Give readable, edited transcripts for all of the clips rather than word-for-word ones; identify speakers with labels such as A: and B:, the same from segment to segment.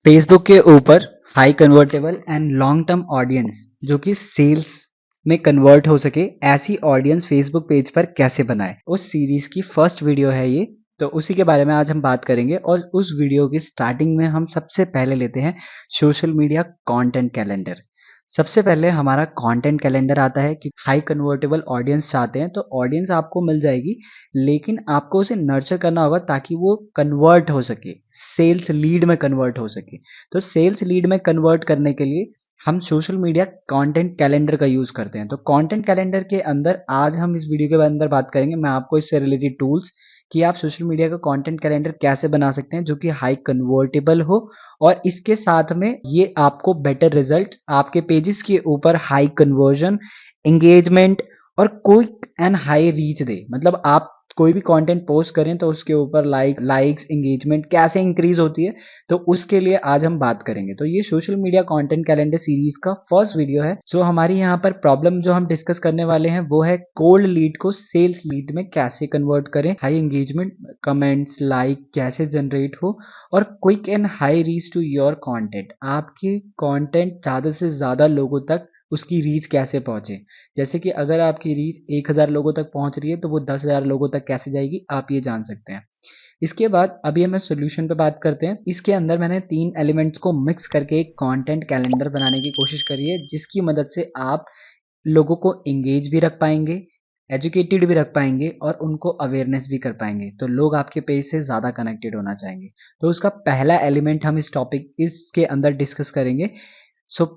A: Facebook के ऊपर high convertible and long term audience जो कि सेल्स में कन्वर्ट हो सके, ऐसी ऑडियंस फेसबुक पेज पर कैसे बनाए, उस सीरीज की फर्स्ट वीडियो है ये। तो उसी के बारे में आज हम बात करेंगे और उस वीडियो की स्टार्टिंग में हम सबसे पहले लेते हैं सोशल मीडिया कंटेंट कैलेंडर। सबसे पहले हमारा कंटेंट कैलेंडर आता है कि हाई कन्वर्टेबल ऑडियंस चाहते हैं तो ऑडियंस आपको मिल जाएगी, लेकिन आपको उसे नर्चर करना होगा ताकि वो कन्वर्ट हो सके, सेल्स लीड में कन्वर्ट हो सके। तो सेल्स लीड में कन्वर्ट करने के लिए हम सोशल मीडिया कंटेंट कैलेंडर का यूज करते हैं। तो कंटेंट कैलेंडर के अंदर आज हम इस वीडियो के अंदर बात करेंगे, मैं आपको इससे रिलेटेड टूल्स कि आप सोशल मीडिया का कंटेंट कैलेंडर कैसे बना सकते हैं जो कि हाई कन्वर्टेबल हो और इसके साथ में ये आपको बेटर रिजल्ट, आपके पेजेस के ऊपर हाई कन्वर्जन, एंगेजमेंट और क्विक एंड हाई रीच दे। मतलब आप कोई भी कंटेंट पोस्ट करें तो उसके ऊपर लाइक्स एंगेजमेंट कैसे इंक्रीज होती है, तो उसके लिए आज हम बात करेंगे। तो ये social media content calendar series का फर्स्ट वीडियो है। सो हमारी यहाँ पर प्रॉब्लम जो हम डिस्कस करने वाले हैं वो है कोल्ड लीड को सेल्स लीड में कैसे कन्वर्ट करें, हाई एंगेजमेंट, कमेंट्स, लाइक कैसे जनरेट हो और quick and high reach to your content. आपके कंटेंट ज़्यादा से ज़्यादा लोगों तक उसकी रीच कैसे पहुंचे। जैसे कि अगर आपकी रीच 1000 लोगों तक पहुंच रही है तो वो 10,000 लोगों तक कैसे जाएगी, आप ये जान सकते हैं। इसके बाद अभी हमें सोल्यूशन पे बात करते हैं। इसके अंदर मैंने 3 एलिमेंट्स को मिक्स करके एक कंटेंट कैलेंडर बनाने की कोशिश करी है, जिसकी मदद से आप लोगों को एंगेज भी रख पाएंगे, एजुकेटेड भी रख पाएंगे और उनको अवेयरनेस भी कर पाएंगे। तो लोग आपके पेज से ज़्यादा कनेक्टेड होना चाहेंगे। तो उसका पहला एलिमेंट हम इसके अंदर डिस्कस करेंगे।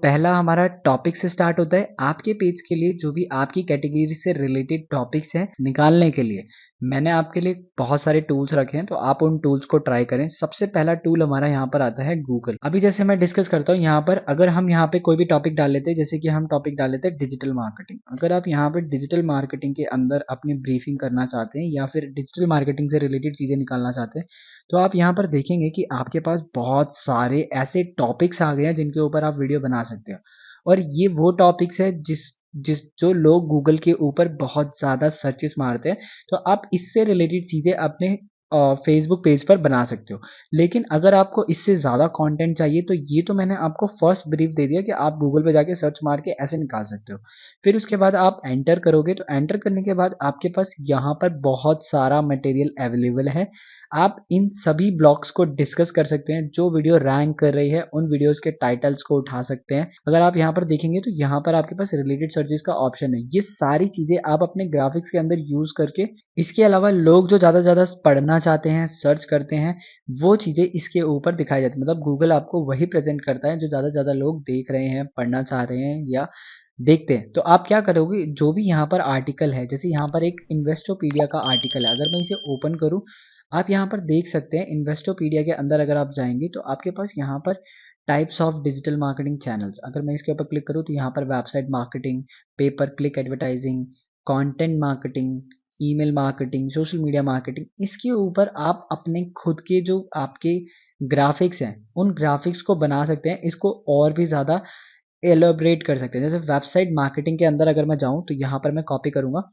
A: पहला हमारा टॉपिक से स्टार्ट होता है। आपके पेज के लिए जो भी आपकी कैटेगरी से रिलेटेड टॉपिक्स हैं निकालने के लिए मैंने आपके लिए बहुत सारे टूल्स रखे हैं, तो आप उन टूल्स को ट्राई करें। सबसे पहला टूल हमारा यहाँ पर आता है गूगल। अभी जैसे मैं डिस्कस करता हूँ यहाँ पर, अगर हम यहाँ पे कोई भी टॉपिक डाल लेते हैं, जैसे कि हम टॉपिक डाल लेते हैं डिजिटल मार्केटिंग। अगर आप यहाँ पर डिजिटल मार्केटिंग के अंदर अपनी ब्रीफिंग करना चाहते हैं या फिर डिजिटल मार्केटिंग से रिलेटेड चीज़ें निकालना चाहते हैं, तो आप यहाँ पर देखेंगे कि आपके पास बहुत सारे ऐसे टॉपिक्स आ गए हैं जिनके ऊपर आप वीडियो बना सकते हो। और ये वो टॉपिक्स है जिस जिस जो लोग गूगल के ऊपर बहुत ज़्यादा सर्चेस मारते हैं, तो आप इससे रिलेटेड चीज़ें अपने फेसबुक पेज पर बना सकते हो। लेकिन अगर आपको इससे ज़्यादा कंटेंट चाहिए तो ये तो मैंने आपको फर्स्ट ब्रीफ दे दिया कि आप गूगल पे जाके सर्च मार के ऐसे निकाल सकते हो। फिर उसके बाद आप एंटर करोगे, तो एंटर करने के बाद आपके पास यहाँ पर बहुत सारा मटेरियल अवेलेबल है। आप इन सभी ब्लॉग्स को डिस्कस कर सकते हैं। जो वीडियो रैंक कर रही है उन वीडियोस के टाइटल्स को उठा सकते हैं। अगर आप यहाँ पर देखेंगे तो यहाँ पर आपके पास रिलेटेड सर्चेस का ऑप्शन है। ये सारी चीज़ें आप अपने ग्राफिक्स के अंदर यूज़ करके, इसके अलावा लोग जो ज़्यादा से ज़्यादा पढ़ना चाहते हैं, सर्च करते हैं, वो चीज़ें इसके ऊपर दिखाई जाती है। मतलब गूगल आपको वही प्रेजेंट करता है जो ज़्यादा से ज़्यादा लोग देख रहे हैं, पढ़ना चाह रहे हैं या देखते हैं। तो आप क्या करोगे, जो भी यहाँ पर आर्टिकल है, जैसे यहाँ पर एक इन्वेस्टोपीडिया का आर्टिकल है, अगर मैं इसे ओपन करूँ, आप यहाँ पर देख सकते हैं इन्वेस्टोपीडिया के अंदर अगर आप जाएंगे तो आपके पास यहाँ पर types of digital marketing channels, अगर मैं इसके ऊपर क्लिक करूँ तो यहाँ पर website marketing, paper click advertising, content marketing, email marketing, social media marketing, इसके ऊपर आप अपने खुद के जो आपके ग्राफिक्स हैं उन ग्राफिक्स को बना सकते हैं, इसको और भी ज़्यादा एलोबरेट कर सकते हैं। जैसे वेबसाइट मार्केटिंग के अंदर अगर मैं जाऊँ तो यहाँ पर मैं कॉपी करूँगा।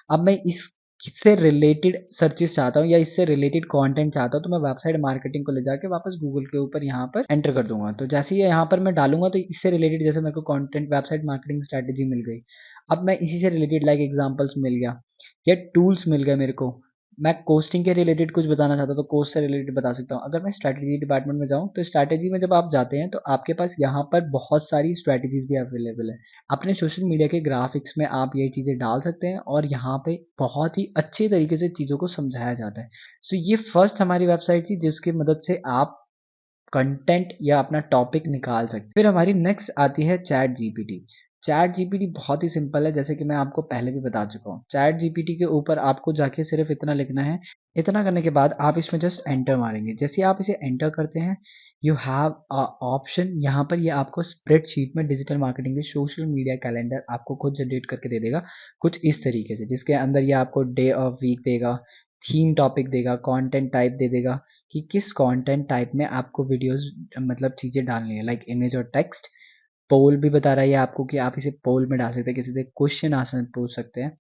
A: अब मैं इससे रिलेटेड सर्चेस चाहता हूँ या इससे रिलेटेड कंटेंट चाहता हूँ, तो मैं वेबसाइट मार्केटिंग को ले जाके वापस गूगल के ऊपर यहाँ पर एंटर कर दूंगा। तो जैसे ही यहाँ पर मैं डालूंगा तो इससे रिलेटेड, जैसे मेरे को कंटेंट वेबसाइट मार्केटिंग स्ट्रैटेजी मिल गई, अब मैं इसी से रिलेटेड लाइक एग्जांपल्स मिल गया या टूल्स मिल गए मेरे को, मैं कोस्टिंग के रिलेटेड कुछ बताना चाहता हूँ तो कोस्ट से रिलेटेड बता सकता हूँ। अगर मैं स्ट्रैटेजी डिपार्टमेंट में जाऊँ तो स्ट्रैटेजी में जब आप जाते हैं तो आपके पास यहाँ पर बहुत सारी स्ट्रैटेजीज भी अवेलेबल है। अपने सोशल मीडिया के ग्राफिक्स में आप ये चीज़ें डाल सकते हैं और यहाँ पे बहुत ही अच्छे तरीके से चीज़ों को समझाया जाता है। सो ये फर्स्ट हमारी वेबसाइट थी जिसकी मदद से आप कंटेंट या अपना टॉपिक निकाल सकते हैं। फिर हमारी नेक्स्ट आती है चैट जीपीटी। चैट जीपीटी बहुत ही सिंपल है, जैसे कि मैं आपको पहले भी बता चुका हूँ। चैट जीपीटी के ऊपर आपको जाके सिर्फ इतना लिखना है। इतना करने के बाद आप इसमें जस्ट एंटर मारेंगे। जैसे आप इसे एंटर करते हैं, यू हैव ऑप्शन, यहाँ पर ये आपको स्प्रेडशीट में डिजिटल मार्केटिंग के सोशल मीडिया कैलेंडर आपको खुद जनरेट करके दे देगा कुछ इस तरीके से, जिसके अंदर ये आपको डे ऑफ वीक देगा, थीम टॉपिक देगा, कंटेंट टाइप दे देगा कि किस कंटेंट टाइप में आपको वीडियोस मतलब चीज़ें डालनी है, लाइक इमेज और टेक्स्ट। पोल भी बता रहा है ये आपको कि आप इसे पोल में डाल सकते हैं, किसी से क्वेश्चन आंसर पूछ सकते हैं।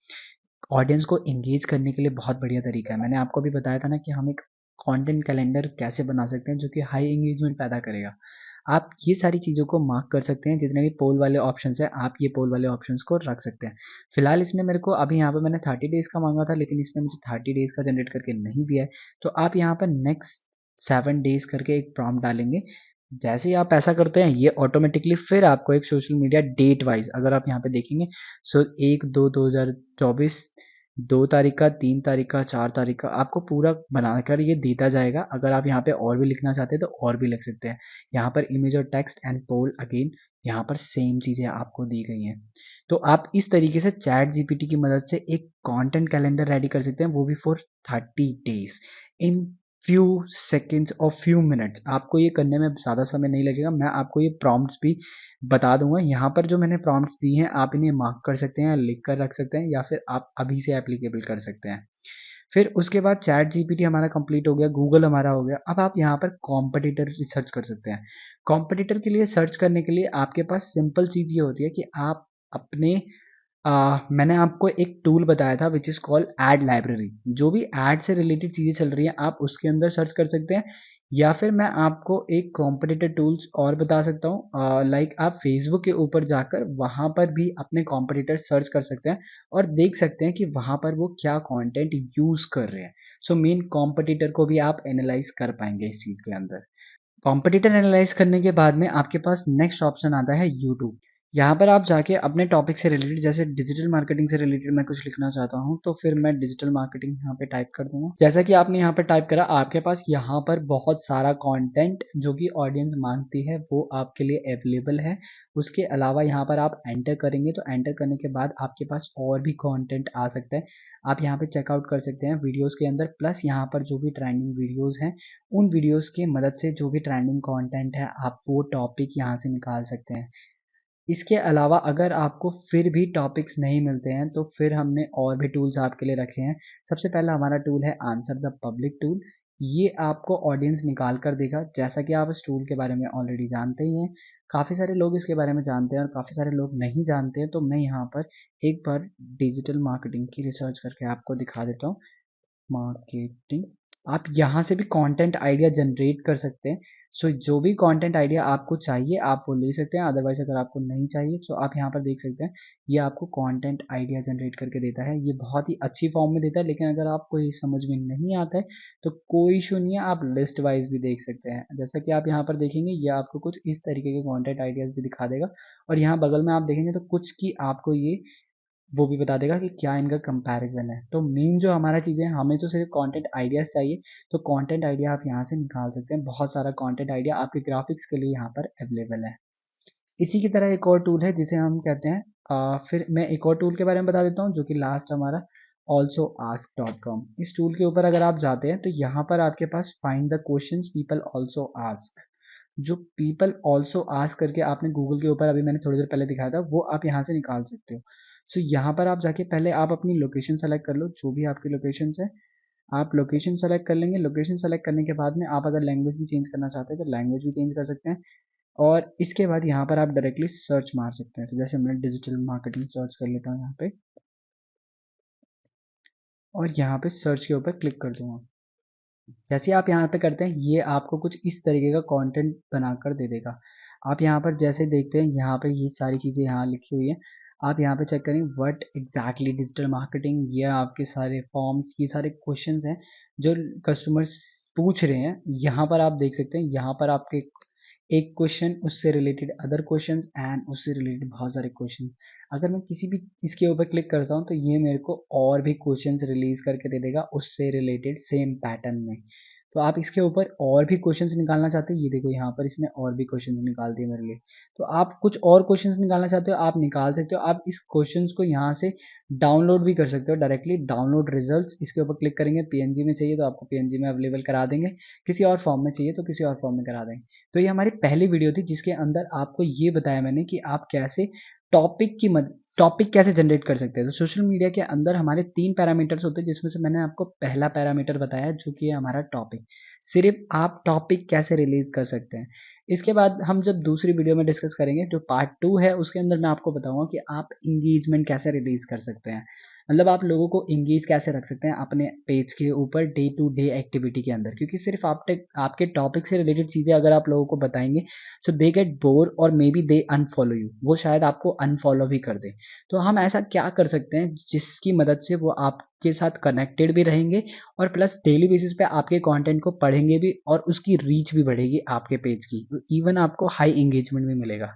A: ऑडियंस को एंगेज करने के लिए बहुत बढ़िया तरीका है। मैंने आपको भी बताया था ना कि हम एक कंटेंट कैलेंडर कैसे बना सकते हैं जो कि हाई एंगेजमेंट पैदा करेगा। आप ये सारी चीज़ों को मार्क कर सकते हैं, जितने भी पोल वाले ऑप्शंस हैं आप ये पोल वाले ऑप्शंस को रख सकते हैं। फिलहाल इसने मेरे को अभी यहाँ पे मैंने 30 डेज़ का मांगा था, लेकिन इसने मुझे 30 डेज़ का जनरेट करके नहीं दिया है। तो आप यहाँ पर नेक्स्ट 7 डेज़ करके एक प्रॉम्प्ट डालेंगे। जैसे ही आप ऐसा करते हैं ये ऑटोमेटिकली फिर आपको एक सोशल मीडिया डेट वाइज, अगर आप यहाँ पे देखेंगे, सो 1/2/2024 2 तारीख का, 3 तारीख का, 4 तारीख का आपको पूरा बनाकर ये देता जाएगा। अगर आप यहाँ पे और भी लिखना चाहते हैं तो और भी लिख सकते हैं। यहाँ पर इमेज और टेक्स्ट एंड पोल अगेन यहाँ पर सेम चीज़ें आपको दी गई हैं। तो आप इस तरीके से चैट जीपीटी की मदद से एक कंटेंट कैलेंडर रेडी कर सकते हैं, वो भी for 30 days in few seconds और फ्यू मिनट्स। आपको ये करने में ज़्यादा समय नहीं लगेगा। मैं आपको ये प्रॉम्प्ट्स भी बता दूंगा। यहाँ पर जो मैंने प्रॉम्प्ट्स दी हैं आप इन्हें मार्क कर सकते हैं, लिख कर रख सकते हैं, या फिर आप अभी से एप्लीकेबल कर सकते हैं। फिर उसके बाद चैट जीपीटी हमारा कंप्लीट हो गया, गूगल हमारा हो गया। अब आप यहाँ पर कॉम्पिटिटर रिसर्च कर सकते हैं। कॉम्पिटिटर के लिए सर्च करने के लिए आपके पास सिंपल चीज़ ये होती है कि आप अपने मैंने आपको एक टूल बताया था which is called ad library. जो भी एड से रिलेटेड चीज़ें चल रही हैं आप उसके अंदर सर्च कर सकते हैं, या फिर मैं आपको एक कॉम्पिटिटर टूल्स और बता सकता हूँ, लाइक आप फेसबुक के ऊपर जाकर वहाँ पर भी अपने कॉम्पिटिटर सर्च कर सकते हैं और देख सकते हैं कि वहाँ पर वो क्या कंटेंट यूज़ कर रहे हैं। सो मेन कॉम्पिटिटर को भी आप एनालाइज कर पाएंगे इस चीज़ के अंदर। कॉम्पिटिटर एनालाइज करने के बाद में आपके पास नेक्स्ट ऑप्शन आता है यूट्यूब। यहाँ पर आप जाके अपने टॉपिक से रिलेटेड, जैसे डिजिटल मार्केटिंग से रिलेटेड मैं कुछ लिखना चाहता हूँ, तो फिर मैं डिजिटल मार्केटिंग यहाँ पे टाइप कर दूंगा। जैसा कि आपने यहाँ पे टाइप करा, आपके पास यहाँ पर बहुत सारा कंटेंट जो कि ऑडियंस मांगती है वो आपके लिए अवेलेबल है। उसके अलावा यहाँ पर आप एंटर करेंगे तो एंटर करने के बाद आपके पास और भी कंटेंट आ सकता है। आप यहाँ पे चेकआउट कर सकते हैं वीडियोस के अंदर, प्लस यहाँ पर जो भी ट्रेंडिंग वीडियोस हैं उन वीडियोस की मदद से जो भी ट्रेंडिंग कंटेंट है आप वो टॉपिक यहाँ से निकाल सकते हैं। इसके अलावा अगर आपको फिर भी टॉपिक्स नहीं मिलते हैं तो फिर हमने और भी टूल्स आपके लिए रखे हैं। सबसे पहला हमारा टूल है आंसर द पब्लिक टूल। ये आपको ऑडियंस निकाल कर देगा। जैसा कि आप इस टूल के बारे में ऑलरेडी जानते ही हैं, काफ़ी सारे लोग इसके बारे में जानते हैं और काफ़ी सारे लोग नहीं जानते हैं। तो मैं यहाँ पर एक बार डिजिटल मार्केटिंग की रिसर्च करके आपको दिखा देता हूँ। मार्केटिंग, आप यहाँ से भी कंटेंट आइडिया जनरेट कर सकते हैं। सो जो भी कंटेंट आइडिया आपको चाहिए आप वो ले सकते हैं, अदरवाइज अगर आपको नहीं चाहिए तो आप यहाँ पर देख सकते हैं ये आपको कंटेंट आइडिया जनरेट करके देता है। ये बहुत ही अच्छी फॉर्म में देता है, लेकिन अगर आपको ये समझ में नहीं आता है तो कोई इशू नहीं है, आप लिस्ट वाइज भी देख सकते हैं। जैसा कि आप यहाँ पर देखेंगे ये आपको कुछ इस तरीके के कॉन्टेंट आइडियाज भी दिखा देगा, और यहाँ बगल में आप देखेंगे तो कुछ की आपको ये वो भी बता देगा कि क्या इनका कंपैरिजन है। तो मेन जो हमारा चीज़ें, हमें तो सिर्फ कंटेंट आइडियाज़ चाहिए, तो कंटेंट आइडिया आप यहाँ से निकाल सकते हैं। बहुत सारा कंटेंट आइडिया आपके ग्राफिक्स के लिए यहाँ पर अवेलेबल है। इसी की तरह एक और टूल है जिसे हम कहते हैं, फिर मैं एक और टूल के बारे में बता देता हूँ जो कि लास्ट हमारा alsoask.com। इस टूल के ऊपर अगर आप जाते हैं तो यहाँ पर आपके पास find the questions people also ask. जो पीपल ऑल्सो आस्क करके आपने गूगल के ऊपर अभी मैंने थोड़ी देर पहले दिखाया था, वो आप यहाँ से निकाल सकते हो। सो यहाँ पर आप जाके पहले आप अपनी लोकेशन सेलेक्ट कर लो, जो भी आपकी लोकेशन है आप लोकेशन सेलेक्ट कर लेंगे। लोकेशन सेलेक्ट करने के बाद में आप अगर लैंग्वेज भी चेंज करना चाहते हैं तो लैंग्वेज भी चेंज कर सकते हैं, और इसके बाद यहाँ पर आप डायरेक्टली सर्च मार सकते हैं। तो जैसे मैं डिजिटल मार्केटिंग सर्च कर लेता हूँ यहाँ पे, और यहाँ पे सर्च के ऊपर क्लिक कर दूंगा। जैसे आप यहाँ पे करते हैं ये आपको कुछ इस तरीके का कंटेंट बनाकर दे देगा। आप यहाँ पर जैसे देखते हैं यहाँ पे ये सारी चीज़ें यहाँ लिखी हुई हैं। आप यहाँ पे चेक करें व्हाट एग्जैक्टली डिजिटल मार्केटिंग, ये आपके सारे फॉर्म्स, ये सारे क्वेश्चंस हैं जो कस्टमर्स पूछ रहे हैं। यहाँ पर आप देख सकते हैं, यहाँ पर आपके एक क्वेश्चन, उससे रिलेटेड अदर क्वेश्चन एंड उससे रिलेटेड बहुत सारे क्वेश्चन। अगर मैं किसी भी इसके ऊपर क्लिक करता हूँ तो ये मेरे को और भी क्वेश्चंस रिलीज करके दे देगा उससे रिलेटेड सेम पैटर्न में। तो आप इसके ऊपर और भी क्वेश्चंस निकालना चाहते हैं, ये देखो यहाँ पर इसने और भी क्वेश्चंस निकाल दिए मेरे लिए। तो आप कुछ और क्वेश्चंस निकालना चाहते हो आप निकाल सकते हो। आप इस क्वेश्चंस को यहाँ से डाउनलोड भी कर सकते हो डायरेक्टली। डाउनलोड रिजल्ट्स, इसके ऊपर क्लिक करेंगे, पीएनजी में चाहिए तो आपको पीएनजी में अवेलेबल करा देंगे, किसी और फॉर्म में चाहिए तो किसी और फॉर्म में करा देंगे। तो ये हमारी पहली वीडियो थी जिसके अंदर आपको ये बताया मैंने कि आप कैसे टॉपिक कैसे जनरेट कर सकते हैं। तो सोशल मीडिया के अंदर हमारे 3 पैरामीटर्स होते हैं, जिसमें से मैंने आपको पहला पैरामीटर बताया जो कि है हमारा टॉपिक। सिर्फ आप टॉपिक कैसे रिलीज कर सकते हैं। इसके बाद हम जब दूसरी वीडियो में डिस्कस करेंगे जो पार्ट 2 है, उसके अंदर मैं आपको बताऊंगा कि आप इंगेजमेंट कैसे रिलीज कर सकते हैं। मतलब आप लोगों को एंगेज कैसे रख सकते हैं अपने पेज के ऊपर डे टू डे एक्टिविटी के अंदर, क्योंकि सिर्फ आपके टॉपिक से रिलेटेड चीज़ें अगर आप लोगों को बताएंगे सो दे गेट बोर और may be they unfollow you, वो शायद आपको अनफॉलो भी कर दे। तो हम ऐसा क्या कर सकते हैं जिसकी मदद से वो आपके साथ कनेक्टेड भी रहेंगे और प्लस डेली बेसिस पे आपके कंटेंट को पढ़ेंगे भी और उसकी रीच भी बढ़ेगी आपके पेज की, इवन आपको हाई एंगेजमेंट भी मिलेगा।